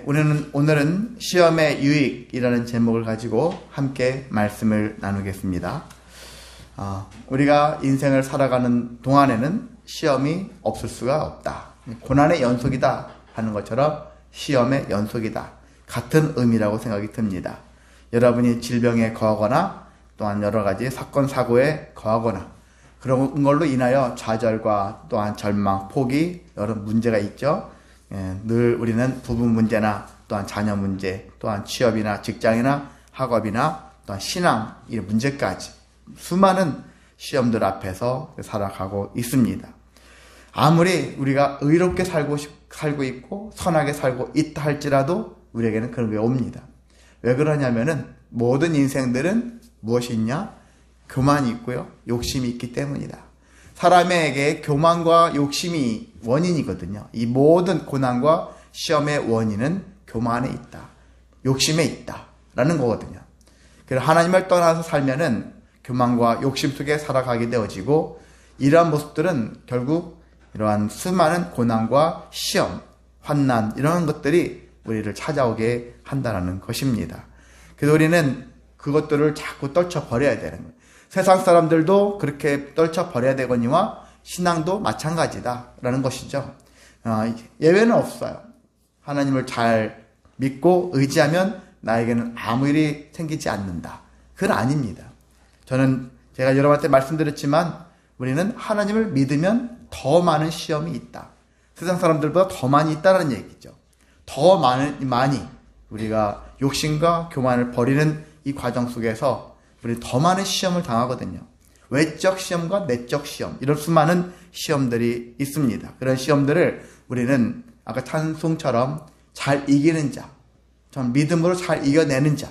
오늘은 시험의 유익이라는 제목을 가지고 함께 말씀을 나누겠습니다. 우리가 인생을 살아가는 동안에는 시험이 없을 수가 없다. 고난의 연속이다 하는 것처럼 시험의 연속이다. 같은 의미라고 생각이 듭니다. 여러분이 질병에 거하거나 또한 여러 가지 사건, 사고에 거하거나 그런 걸로 인하여 좌절과 또한 절망, 포기, 여러 문제가 있죠. 늘 우리는 부부 문제나 또한 자녀 문제, 또한 취업이나 직장이나 학업이나 또한 신앙, 이런 문제까지 수많은 시험들 앞에서 살아가고 있습니다. 아무리 우리가 의롭게 살고 있고 선하게 살고 있다 할지라도 우리에게는 그런 게 옵니다. 왜 그러냐면은 모든 인생들은 무엇이 있냐? 교만이 있고요. 욕심이 있기 때문이다. 사람에게 교만과 욕심이 원인이거든요. 이 모든 고난과 시험의 원인은 교만에 있다. 욕심에 있다. 라는 거거든요. 그래서 하나님을 떠나서 살면은 교만과 욕심 속에 살아가게 되어지고 이러한 모습들은 결국 이러한 수많은 고난과 시험, 환난 이런 것들이 우리를 찾아오게 한다는 것입니다. 그래서 우리는 그것들을 자꾸 떨쳐버려야 되는 거예요. 세상 사람들도 그렇게 떨쳐버려야 되거니와 신앙도 마찬가지다라는 것이죠. 예외는 없어요. 하나님을 잘 믿고 의지하면 나에게는 아무 일이 생기지 않는다. 그건 아닙니다. 제가 여러분한테 말씀드렸지만 우리는 하나님을 믿으면 더 많은 시험이 있다. 세상 사람들보다 더 많이 있다는 얘기죠. 더 많이 우리가 욕심과 교만을 버리는 이 과정 속에서 우리 더 많은 시험을 당하거든요. 외적 시험과 내적 시험, 이런 수많은 시험들이 있습니다. 그런 시험들을 우리는 아까 찬송처럼 잘 이기는 자, 전 믿음으로 잘 이겨내는 자,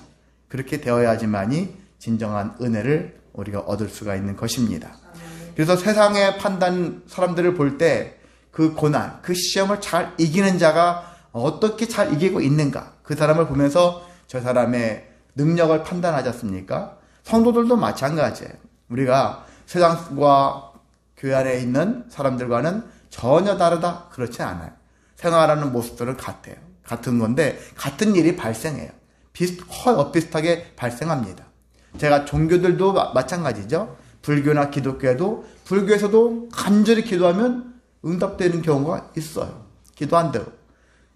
그렇게 되어야지만이 진정한 은혜를 우리가 얻을 수가 있는 것입니다. 그래서 세상의 판단 사람들을 볼 때 그 고난, 그 시험을 잘 이기는 자가 어떻게 잘 이기고 있는가, 그 사람을 보면서 저 사람의 능력을 판단하지 않습니까? 성도들도 마찬가지예요. 우리가 세상과 교회 안에 있는 사람들과는 전혀 다르다? 그렇지 않아요. 생활하는 모습들은 같아요. 같은 건데 같은 일이 발생해요. 비슷하게 발생합니다. 제가 종교들도 마찬가지죠. 불교나 기독교에도 불교에서도 간절히 기도하면 응답되는 경우가 있어요. 기도 안 되고.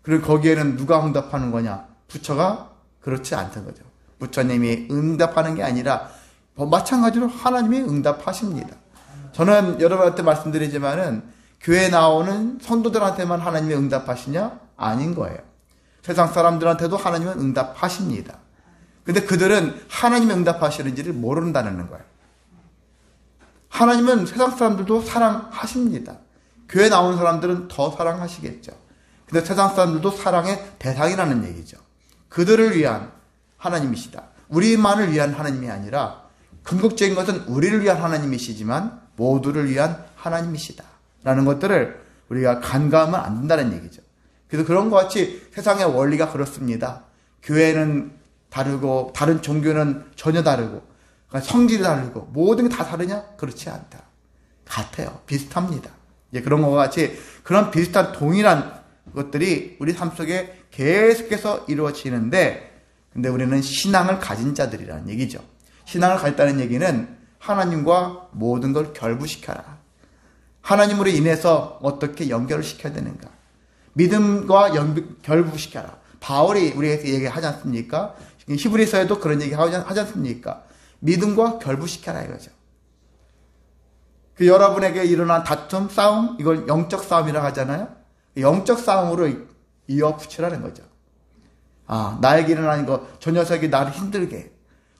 그리고 거기에는 누가 응답하는 거냐? 부처가 그렇지 않다는 거죠. 부처님이 응답하는 게 아니라 마찬가지로 하나님이 응답하십니다. 저는 여러분한테 말씀드리지만은 교회에 나오는 성도들한테만 하나님이 응답하시냐? 아닌 거예요. 세상 사람들한테도 하나님은 응답하십니다. 근데 그들은 하나님이 응답하시는지를 모른다는 거예요. 하나님은 세상 사람들도 사랑하십니다. 교회 나오는 사람들은 더 사랑하시겠죠. 근데 세상 사람들도 사랑의 대상이라는 얘기죠. 그들을 위한 하나님이시다. 우리만을 위한 하나님이 아니라 궁극적인 것은 우리를 위한 하나님이시지만 모두를 위한 하나님이시다. 라는 것들을 우리가 간과하면 안 된다는 얘기죠. 그래서 그런 것 같이 세상의 원리가 그렇습니다. 교회는 다르고 다른 종교는 전혀 다르고 그러니까 성질이 다르고 모든 게 다 다르냐? 그렇지 않다. 같아요. 비슷합니다. 이제 그런 것과 같이 그런 비슷한 동일한 것들이 우리 삶 속에 계속해서 이루어지는데 근데 우리는 신앙을 가진 자들이라는 얘기죠. 신앙을 가졌다는 얘기는 하나님과 모든 걸 결부시켜라. 하나님으로 인해서 어떻게 연결을 시켜야 되는가. 믿음과 결부시켜라. 바울이 우리에게 얘기하지 않습니까? 히브리서에도 그런 얘기 하지 않습니까? 믿음과 결부시켜라 이거죠. 그 여러분에게 일어난 다툼, 싸움, 이걸 영적 싸움이라고 하잖아요. 영적 싸움으로 이어붙이라는 거죠. 나에게 일어나는 거, 저 녀석이 나를 힘들게,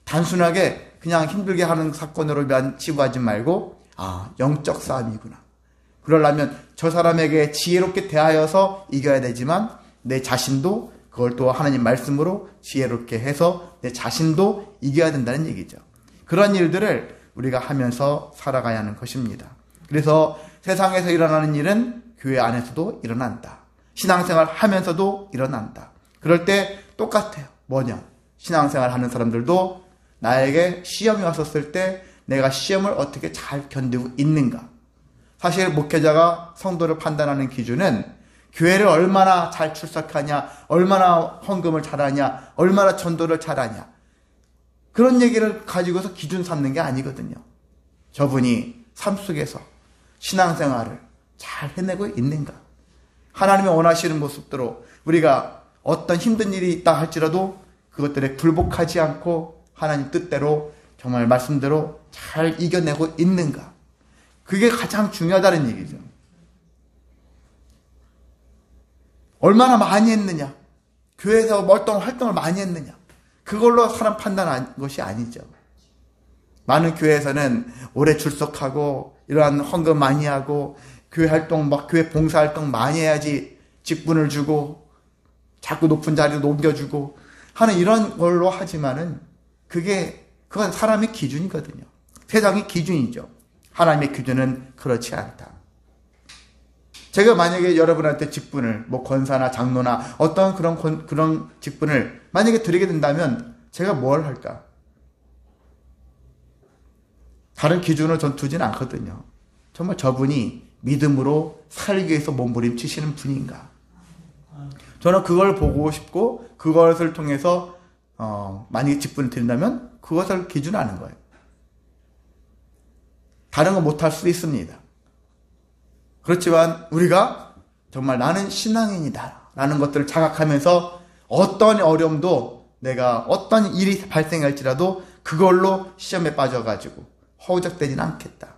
단순하게 그냥 힘들게 하는 사건으로만 치부하지 말고, 영적 싸움이구나. 그러려면 저 사람에게 지혜롭게 대하여서 이겨야 되지만, 내 자신도 그걸 또 하나님 말씀으로 지혜롭게 해서 내 자신도 이겨야 된다는 얘기죠. 그런 일들을 우리가 하면서 살아가야 하는 것입니다. 그래서 세상에서 일어나는 일은 교회 안에서도 일어난다. 신앙생활 하면서도 일어난다. 그럴 때 똑같아요. 뭐냐? 신앙생활 하는 사람들도 나에게 시험이 왔었을 때 내가 시험을 어떻게 잘 견디고 있는가. 사실 목회자가 성도를 판단하는 기준은 교회를 얼마나 잘 출석하냐, 얼마나 헌금을 잘하냐, 얼마나 전도를 잘하냐. 그런 얘기를 가지고서 기준 삼는 게 아니거든요. 저분이 삶 속에서 신앙생활을 잘 해내고 있는가. 하나님이 원하시는 모습대로 우리가 어떤 힘든 일이 있다 할지라도 그것들에 굴복하지 않고 하나님 뜻대로 정말 말씀대로 잘 이겨내고 있는가. 그게 가장 중요하다는 얘기죠. 얼마나 많이 했느냐, 교회에서 어떤 활동을 많이 했느냐, 그걸로 사람 판단한 것이 아니죠. 많은 교회에서는 오래 출석하고 이러한 헌금 많이 하고 교회 활동, 교회 봉사활동 많이 해야지 직분을 주고 자꾸 높은 자리로 넘겨주고 하는 이런 걸로 하지만은 그건 사람의 기준이거든요. 세상의 기준이죠. 하나님의 기준은 그렇지 않다. 제가 만약에 여러분한테 직분을, 권사나 장로나 어떤 그런 직분을 만약에 드리게 된다면 제가 뭘 할까? 다른 기준을 전 두진 않거든요. 정말 저분이 믿음으로 살기 위해서 몸부림치시는 분인가? 저는 그걸 보고 싶고 그것을 통해서 만약에 직분을 드린다면 그것을 기준하는 거예요. 다른 거 못할 수도 있습니다. 그렇지만 우리가 정말 나는 신앙인이다 라는 것들을 자각하면서 어떤 어려움도 내가 어떤 일이 발생할지라도 그걸로 시험에 빠져가지고 허우적대지는 않겠다.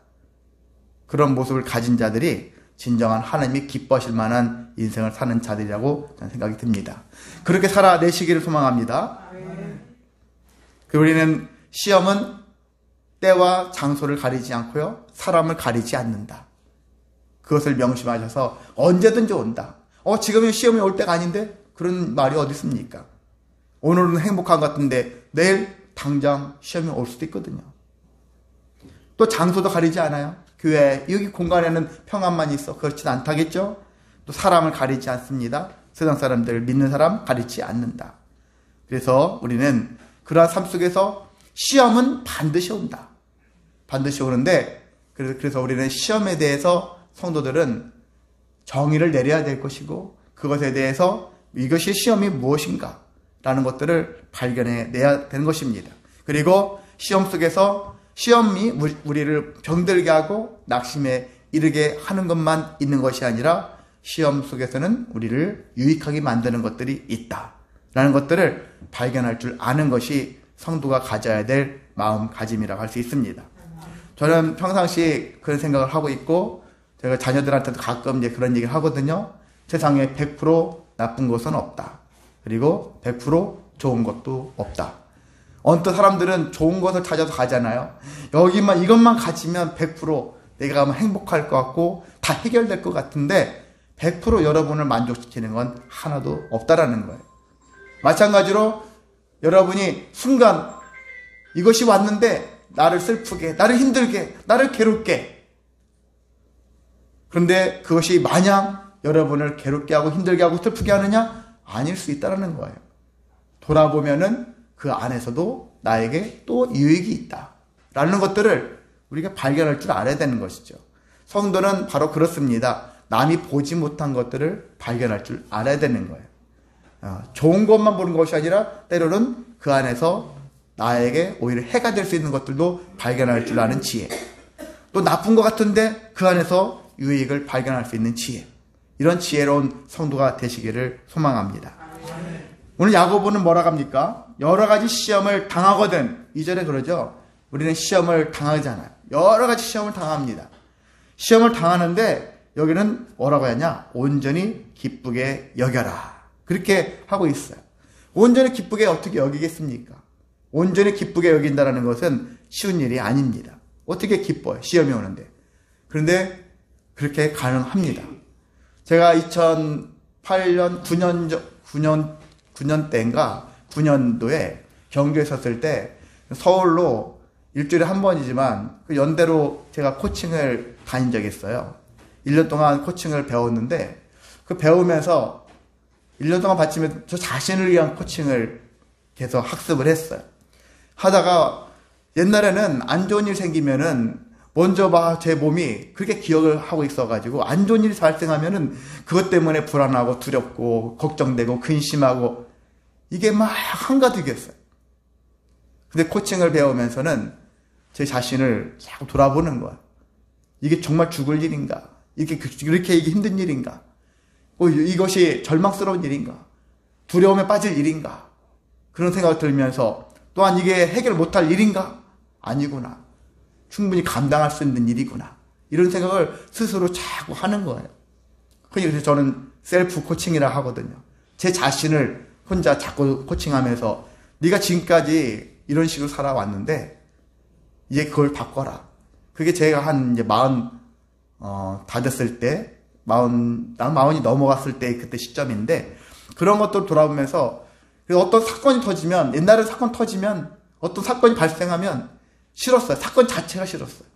그런 모습을 가진 자들이 진정한 하나님이 기뻐하실 만한 인생을 사는 자들이라고 저는 생각이 듭니다. 그렇게 살아내시기를 소망합니다. 우리는 시험은 때와 장소를 가리지 않고요, 사람을 가리지 않는다. 그것을 명심하셔서 언제든지 온다. 지금은 시험이 올 때가 아닌데? 그런 말이 어디 있습니까? 오늘은 행복한 것 같은데 내일 당장 시험이 올 수도 있거든요. 또 장소도 가리지 않아요. 교회 여기 공간에는 평안만 있어. 그렇진 않다겠죠? 또 사람을 가리지 않습니다. 세상 사람들 믿는 사람 가리지 않는다. 그래서 우리는 그러한 삶 속에서 시험은 반드시 온다. 반드시 오는데 그래서 우리는 시험에 대해서 성도들은 정의를 내려야 될 것이고 그것에 대해서 이것이 시험이 무엇인가 라는 것들을 발견해내야 되는 것입니다. 그리고 시험 속에서 시험이 우리를 병들게 하고 낙심에 이르게 하는 것만 있는 것이 아니라 시험 속에서는 우리를 유익하게 만드는 것들이 있다라는 것들을 발견할 줄 아는 것이 성도가 가져야 될 마음가짐이라고 할 수 있습니다. 저는 평상시 그런 생각을 하고 있고 제가 자녀들한테도 가끔 이제 그런 얘기를 하거든요. 세상에 100% 나쁜 것은 없다. 그리고 100% 좋은 것도 없다. 언뜻 사람들은 좋은 것을 찾아서 가잖아요. 이것만 가지면 100% 내가 가면 행복할 것 같고 다 해결될 것 같은데 100% 여러분을 만족시키는 건 하나도 없다라는 거예요. 마찬가지로 여러분이 순간 이것이 왔는데 나를 슬프게, 나를 힘들게, 나를 괴롭게. 그런데 그것이 마냥 여러분을 괴롭게 하고 힘들게 하고 슬프게 하느냐? 아닐 수 있다는 거예요. 돌아보면은 그 안에서도 나에게 또 유익이 있다 라는 것들을 우리가 발견할 줄 알아야 되는 것이죠. 성도는 바로 그렇습니다. 남이 보지 못한 것들을 발견할 줄 알아야 되는 거예요. 좋은 것만 보는 것이 아니라 때로는 그 안에서 나에게 오히려 해가 될 수 있는 것들도 발견할 줄 아는 지혜, 또 나쁜 것 같은데 그 안에서 유익을 발견할 수 있는 지혜, 이런 지혜로운 성도가 되시기를 소망합니다. 오늘 야고보는 뭐라고 합니까? 여러 가지 시험을 당하거든. 2절에 그러죠. 우리는 시험을 당하잖아요. 여러 가지 시험을 당합니다. 시험을 당하는데 여기는 뭐라고 하냐? 온전히 기쁘게 여겨라. 그렇게 하고 있어요. 온전히 기쁘게 어떻게 여기겠습니까? 온전히 기쁘게 여긴다는 것은 쉬운 일이 아닙니다. 어떻게 기뻐요? 시험이 오는데. 그런데 그렇게 가능합니다. 제가 2008년, 9년 때인가 9년도에 경주에 섰을 때 서울로 일주일에 한 번이지만 그 연대로 제가 코칭을 다닌 적이 있어요. 1년 동안 코칭을 배웠는데 그 배우면서 1년 동안 받치면 저 자신을 위한 코칭을 계속 학습을 했어요. 하다가 옛날에는 안 좋은 일 생기면은 먼저 제 몸이 그렇게 기억을 하고 있어가지고 안 좋은 일이 발생하면은 그것 때문에 불안하고 두렵고 걱정되고 근심하고 이게 막 한가득이었어요. 근데 코칭을 배우면서는 제 자신을 자꾸 돌아보는 거야. 이게 정말 죽을 일인가? 이렇게 이게 힘든 일인가? 이것이 절망스러운 일인가? 두려움에 빠질 일인가? 그런 생각이 들면서 또한 이게 해결 못할 일인가? 아니구나. 충분히 감당할 수 있는 일이구나. 이런 생각을 스스로 자꾸 하는 거예요. 그래서 저는 셀프 코칭이라 하거든요. 제 자신을 혼자 자꾸 코칭하면서 네가 지금까지 이런 식으로 살아왔는데 이제 그걸 바꿔라. 그게 제가 한 이제 40 다 됐을 때, 난 40이 넘어갔을 때 그때 시점인데, 그런 것들 돌아보면서, 어떤 사건이 터지면, 옛날에 사건 터지면, 어떤 사건이 발생하면 싫었어요. 사건 자체가 싫었어요.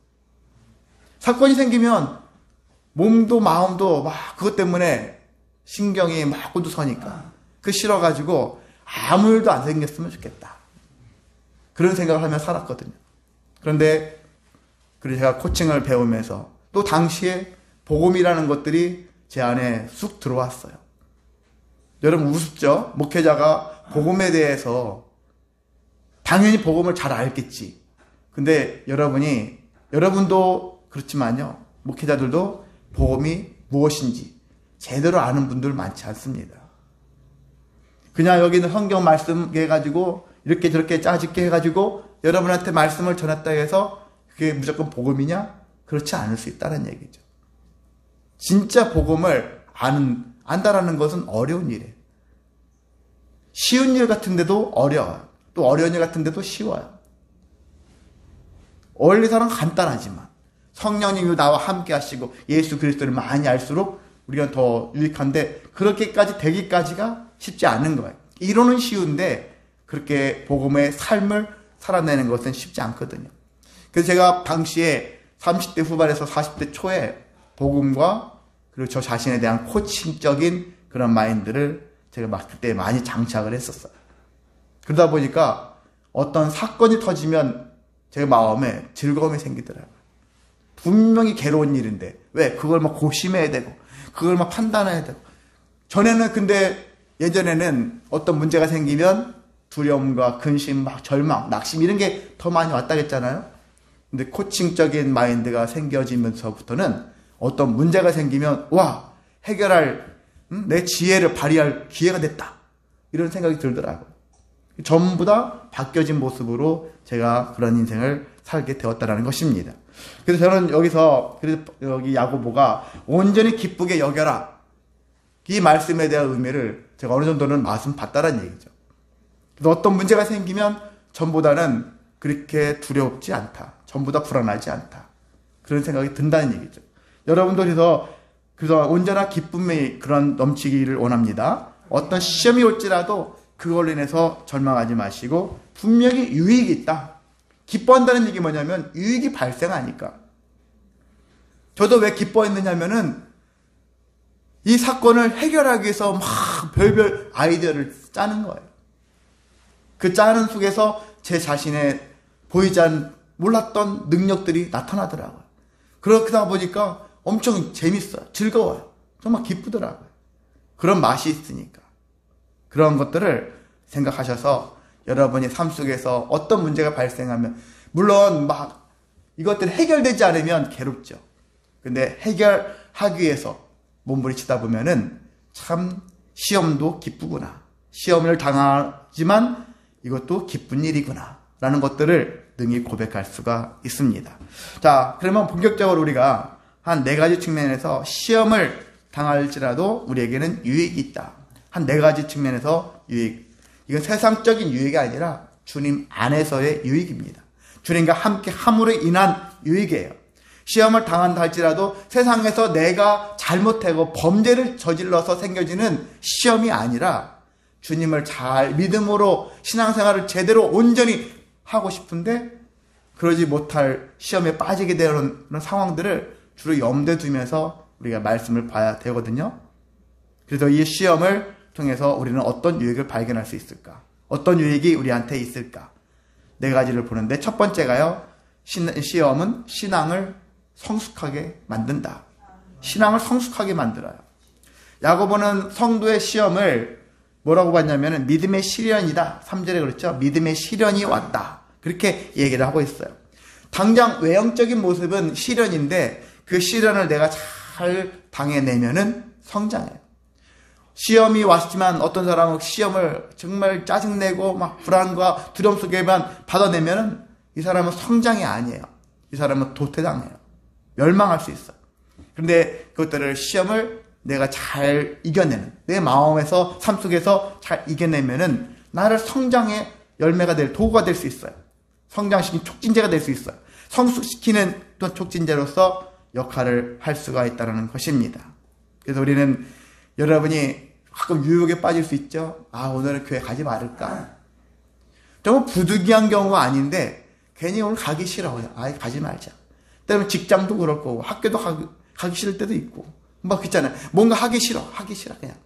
사건이 생기면 몸도 마음도 막 그것 때문에 신경이 막 곤두서니까 그 싫어가지고 아무 일도 안 생겼으면 좋겠다. 그런 생각을 하며 살았거든요. 그런데 그래서 제가 코칭을 배우면서 또 당시에 복음이라는 것들이 제 안에 쑥 들어왔어요. 여러분 우습죠? 목회자가 복음에 대해서 당연히 복음을 잘 알겠지. 근데 여러분도 그렇지만요. 목회자들도 복음이 무엇인지 제대로 아는 분들 많지 않습니다. 그냥 여기는 성경 말씀 해가지고 이렇게 저렇게 짜집게 해가지고 여러분한테 말씀을 전했다 해서 그게 무조건 복음이냐? 그렇지 않을 수 있다는 얘기죠. 진짜 복음을 안다라는 것은 어려운 일이에요. 쉬운 일 같은데도 어려워요. 또 어려운 일 같은데도 쉬워요. 원리상은 간단하지만 성령님이 나와 함께 하시고 예수 그리스도를 많이 알수록 우리가 더 유익한데 그렇게까지 되기까지가 쉽지 않은 거예요. 이론은 쉬운데 그렇게 복음의 삶을 살아내는 것은 쉽지 않거든요. 그래서 제가 당시에 30대 후반에서 40대 초에 복음과 그리고 저 자신에 대한 코칭적인 그런 마인드를 제가 막 그때 많이 장착을 했었어요. 그러다 보니까 어떤 사건이 터지면 제 마음에 즐거움이 생기더라고요. 분명히 괴로운 일인데 왜? 그걸 막 고심해야 되고 그걸 막 판단해야 되고 예전에는 어떤 문제가 생기면 두려움과 근심, 막 절망, 낙심 이런 게 더 많이 왔다 했잖아요. 근데 코칭적인 마인드가 생겨지면서부터는 어떤 문제가 생기면 해결할 내 지혜를 발휘할 기회가 됐다. 이런 생각이 들더라고요. 전부 다 바뀌어진 모습으로 제가 그런 인생을 살게 되었다는 것입니다. 그래서 저는 여기 야고보가 온전히 기쁘게 여겨라. 이 말씀에 대한 의미를 제가 어느 정도는 맛은 봤다는 얘기죠. 그래서 어떤 문제가 생기면 전보다는 그렇게 두렵지 않다. 전부 다 불안하지 않다. 그런 생각이 든다는 얘기죠. 여러분도 그래서 온전한 기쁨이 그런 넘치기를 원합니다. 어떤 시험이 올지라도 그걸로 인해서 절망하지 마시고 분명히 유익이 있다. 기뻐한다는 얘기 뭐냐면 유익이 발생하니까. 저도 왜 기뻐했느냐면은 이 사건을 해결하기 위해서 막 별별 아이디어를 짜는 거예요. 그 짜는 속에서 제 자신의 몰랐던 능력들이 나타나더라고요. 그러다 보니까 엄청 재밌어요. 즐거워요. 정말 기쁘더라고요. 그런 맛이 있으니까. 그런 것들을 생각하셔서 여러분이 삶 속에서 어떤 문제가 발생하면 물론 막 이것들이 해결되지 않으면 괴롭죠. 근데 해결하기 위해서 몸부림치다 보면은 참 시험도 기쁘구나. 시험을 당하지만 이것도 기쁜 일이구나. 라는 것들을 능히 고백할 수가 있습니다. 자, 그러면 본격적으로 우리가 한 4가지 측면에서 시험을 당할지라도 우리에게는 유익이 있다. 한 4가지 측면에서 유익. 이건 세상적인 유익이 아니라 주님 안에서의 유익입니다. 주님과 함께 함으로 인한 유익이에요. 시험을 당한다 할지라도 세상에서 내가 잘못하고 범죄를 저질러서 생겨지는 시험이 아니라 주님을 잘 믿음으로 신앙생활을 제대로 온전히 하고 싶은데 그러지 못할 시험에 빠지게 되는 그런 상황들을 주로 염두에 두면서 우리가 말씀을 봐야 되거든요. 그래서 이 시험을 통해서 우리는 어떤 유익을 발견할 수 있을까? 어떤 유익이 우리한테 있을까? 4가지를 보는데 첫 번째가요. 시험은 신앙을 성숙하게 만든다. 신앙을 성숙하게 만들어요. 야고보는 성도의 시험을 뭐라고 봤냐면 믿음의 시련이다. 3절에 그렇죠. 믿음의 시련이 왔다. 그렇게 얘기를 하고 있어요. 당장 외형적인 모습은 시련인데 그 시련을 내가 잘 당해내면은 성장해요. 시험이 왔지만 어떤 사람은 시험을 정말 짜증내고 막 불안과 두려움 속에만 받아내면은 이 사람은 성장이 아니에요. 이 사람은 도태당해요. 멸망할 수 있어요. 그런데 그것들을 시험을 내가 잘 이겨내는, 내 마음에서 삶 속에서 잘 이겨내면은 나를 성장의 열매가 될 도구가 될 수 있어요. 성장시키는 촉진제가 될 수 있어요. 성숙시키는 또 촉진제로서 역할을 할 수가 있다는 것입니다. 그래서 우리는 여러분이 가끔 유혹에 빠질 수 있죠. 아, 오늘은 교회 가지 말을까? 정말 부득이한 경우가 아닌데 괜히 오늘 가기 싫어. 아예 가지 말자. 때문에 직장도 그럴 거고 학교도 가기 싫을 때도 있고 막 그렇잖아요. 뭔가 하기 싫어 그냥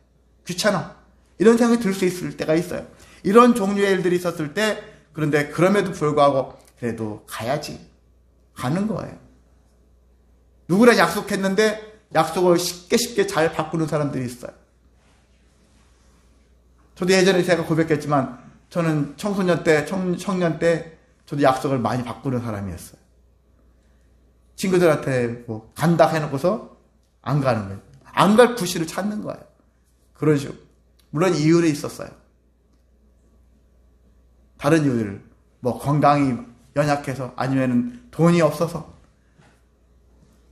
귀찮아 이런 생각이 들 수 있을 때가 있어요. 이런 종류의 일들이 있었을 때 그런데 그럼에도 불구하고 그래도 가야지 가는 거예요. 누구랑 약속했는데 약속을 쉽게 잘 바꾸는 사람들이 있어요. 저도 예전에 제가 고백했지만 저는 청소년 때 청년 때 저도 약속을 많이 바꾸는 사람이었어요. 친구들한테 뭐 간다 해놓고서 안 가는 거예요. 안 갈 구실을 찾는 거예요. 그런 식으로. 물론 이유는 있었어요. 다른 이유들. 뭐 건강이 연약해서 아니면 돈이 없어서.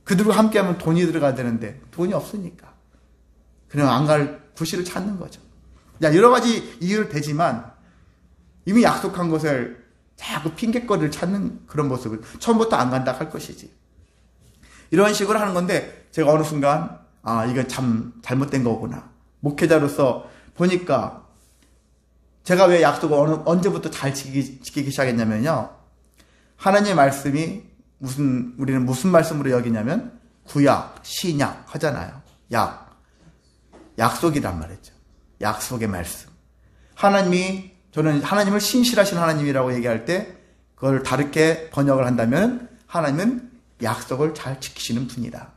그들과 함께하면 돈이 들어가야 되는데 돈이 없으니까. 그냥 안 갈 구실을 찾는 거죠. 여러 가지 이유를 대지만 이미 약속한 것을 자꾸 핑계거리를 찾는 그런 모습을 처음부터 안 간다 할 것이지. 이런 식으로 하는 건데 제가 어느 순간 이건 참 잘못된 거구나. 목회자로서 보니까 제가 왜 약속을 언제부터 잘 지키기 시작했냐면요. 하나님의 말씀이 우리는 무슨 말씀으로 여기냐면 구약, 신약 하잖아요. 약속이란 말이죠. 약속의 말씀. 저는 하나님을 신실하신 하나님이라고 얘기할 때 그걸 다르게 번역을 한다면 하나님은 약속을 잘 지키시는 분이다.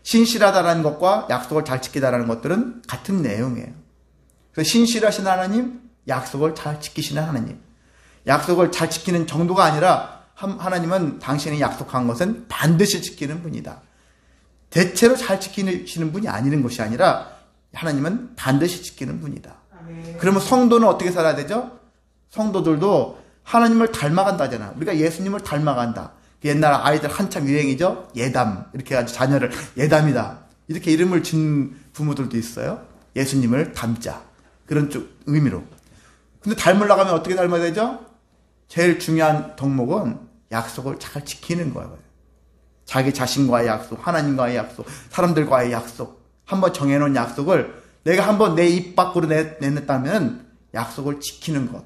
신실하다라는 것과 약속을 잘 지키다라는 것들은 같은 내용이에요. 그래서 신실하신 하나님, 약속을 잘 지키시는 하나님. 약속을 잘 지키는 정도가 아니라 하나님은 당신이 약속한 것은 반드시 지키는 분이다. 대체로 잘 지키시는 분이 아니는 것이 아니라 하나님은 반드시 지키는 분이다. 그러면 성도는 어떻게 살아야 되죠? 성도들도 하나님을 닮아간다잖아. 우리가 예수님을 닮아간다. 옛날 아이들 한참 유행이죠. 예담 이렇게 해가지고 자녀를 예담이다 이렇게 이름을 짓는 부모들도 있어요. 예수님을 닮자 그런 쪽 의미로. 근데 닮으려고 하면 어떻게 닮아야 되죠? 제일 중요한 덕목은 약속을 잘 지키는 거예요. 자기 자신과의 약속, 하나님과의 약속, 사람들과의 약속. 한번 정해놓은 약속을 내가 한번 내 입 밖으로 내냈다면 약속을 지키는 것.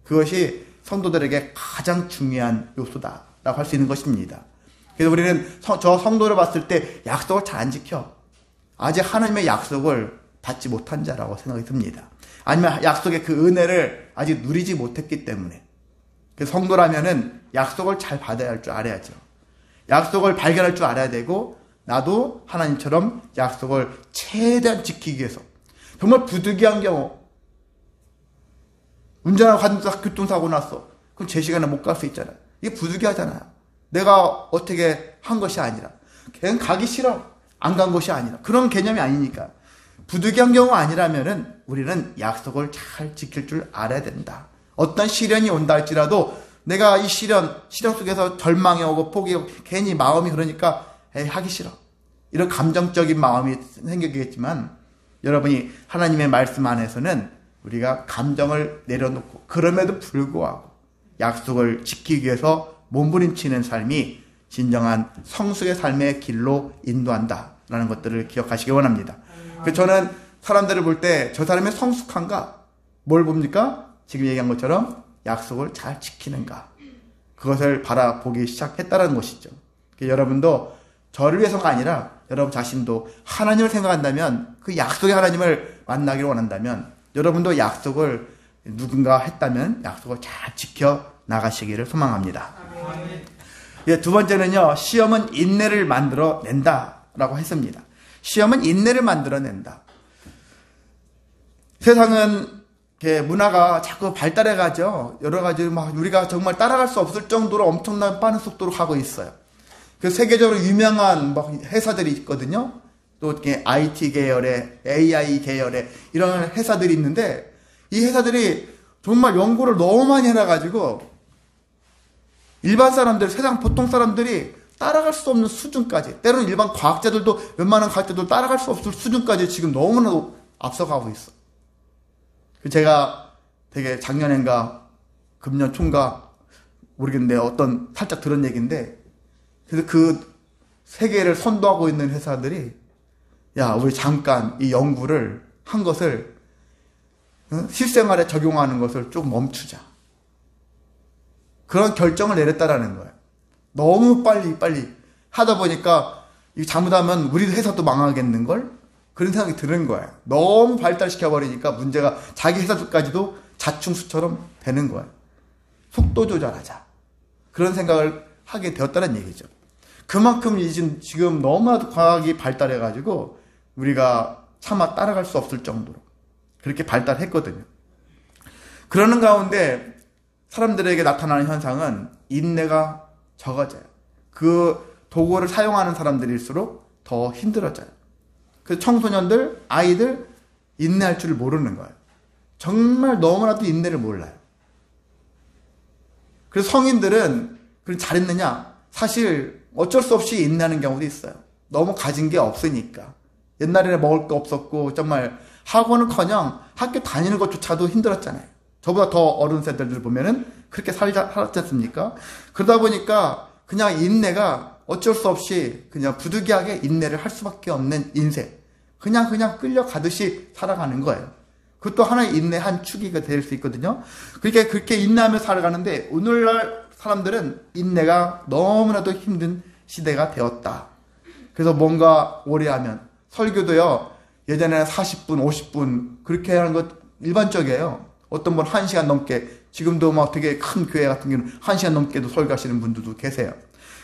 그것이 성도들에게 가장 중요한 요소다 라고 할 수 있는 것입니다. 그래서 우리는 저 성도를 봤을 때 약속을 잘 안 지켜. 아직 하나님의 약속을 받지 못한 자라고 생각이 듭니다. 아니면 약속의 그 은혜를 아직 누리지 못했기 때문에. 그래서 성도라면은 약속을 잘 받아야 할 줄 알아야죠. 약속을 발견할 줄 알아야 되고 나도 하나님처럼 약속을 최대한 지키기 위해서. 정말 부득이한 경우 운전하고 가면서 교통사고 났어. 그럼 제 시간에 못 갈 수 있잖아요. 이게 부득이하잖아요. 내가 어떻게 한 것이 아니라 그냥 가기 싫어. 안 간 것이 아니라 그런 개념이 아니니까. 부득이한 경우 아니라면은 우리는 약속을 잘 지킬 줄 알아야 된다. 어떤 시련이 온다 할지라도 내가 이 시련 속에서 절망이 오고 포기 오고 괜히 마음이 그러니까 하기 싫어. 이런 감정적인 마음이 생기겠지만 여러분이 하나님의 말씀 안에서는 우리가 감정을 내려놓고 그럼에도 불구하고 약속을 지키기 위해서 몸부림치는 삶이 진정한 성숙의 삶의 길로 인도한다라는 것들을 기억하시기 원합니다. 그래서 저는 사람들을 볼 때 저 사람이 성숙한가? 뭘 봅니까? 지금 얘기한 것처럼 약속을 잘 지키는가? 그것을 바라보기 시작했다는 것이죠. 여러분도 저를 위해서가 아니라 여러분 자신도 하나님을 생각한다면 그 약속의 하나님을 만나기를 원한다면 여러분도 약속을 누군가 했다면 약속을 잘 지켜 나가시기를 소망합니다. 예, 두 번째는요, 시험은 인내를 만들어 낸다라고 했습니다. 시험은 인내를 만들어 낸다. 세상은 문화가 자꾸 발달해 가죠. 여러 가지 막 우리가 정말 따라갈 수 없을 정도로 엄청난 빠른 속도로 가고 있어요. 그 세계적으로 유명한 막 회사들이 있거든요. 또 이렇게 IT 계열의, AI 계열의 이런 회사들이 있는데, 이 회사들이 정말 연구를 너무 많이 해놔가지고 일반 사람들, 세상 보통 사람들이 따라갈 수 없는 수준까지, 때로는 일반 과학자들도, 웬만한 과학자들도 따라갈 수 없을 수준까지 지금 너무나도 앞서가고 있어. 제가 되게 작년인가 금년 초인가 모르겠는데 어떤 살짝 들은 얘기인데, 그래서 그 세계를 선도하고 있는 회사들이, 야, 우리 잠깐 이 연구를 한 것을 실생활에 적용하는 것을 좀 멈추자. 그런 결정을 내렸다라는 거예요. 너무 빨리 하다 보니까 이거 잘못하면 우리 회사도 망하겠는걸? 그런 생각이 드는 거예요. 너무 발달시켜버리니까 문제가 자기 회사들까지도 자충수처럼 되는 거예요. 속도 조절하자. 그런 생각을 하게 되었다는 얘기죠. 그만큼 지금 너무나도 과학이 발달해가지고 우리가 차마 따라갈 수 없을 정도로 그렇게 발달했거든요. 그러는 가운데 사람들에게 나타나는 현상은 인내가 적어져요. 그 도구를 사용하는 사람들일수록 더 힘들어져요. 그 청소년들, 아이들 인내할 줄 모르는 거예요. 정말 너무나도 인내를 몰라요. 그래서 성인들은 잘했느냐? 사실 어쩔 수 없이 인내하는 경우도 있어요. 너무 가진 게 없으니까. 옛날에는 먹을 게 없었고 정말 학원은커녕 학교 다니는 것조차도 힘들었잖아요. 저보다 더 어른 세대들 보면은 그렇게 살았지 않습니까? 그러다 보니까 그냥 인내가 어쩔 수 없이 그냥 부득이하게 인내를 할 수밖에 없는 인생. 그냥 끌려가듯이 살아가는 거예요. 그것도 하나의 인내 한 축이가 될 수 있거든요. 그렇게 인내하며 살아가는데 오늘날 사람들은 인내가 너무나도 힘든 시대가 되었다. 그래서 뭔가 오래 하면 설교도요. 예전에는 40분, 50분 그렇게 하는 것 일반적이에요. 어떤 분 1시간 넘게, 지금도 막 되게 큰 교회 같은 경우는 1시간 넘게도 설교하시는 분들도 계세요.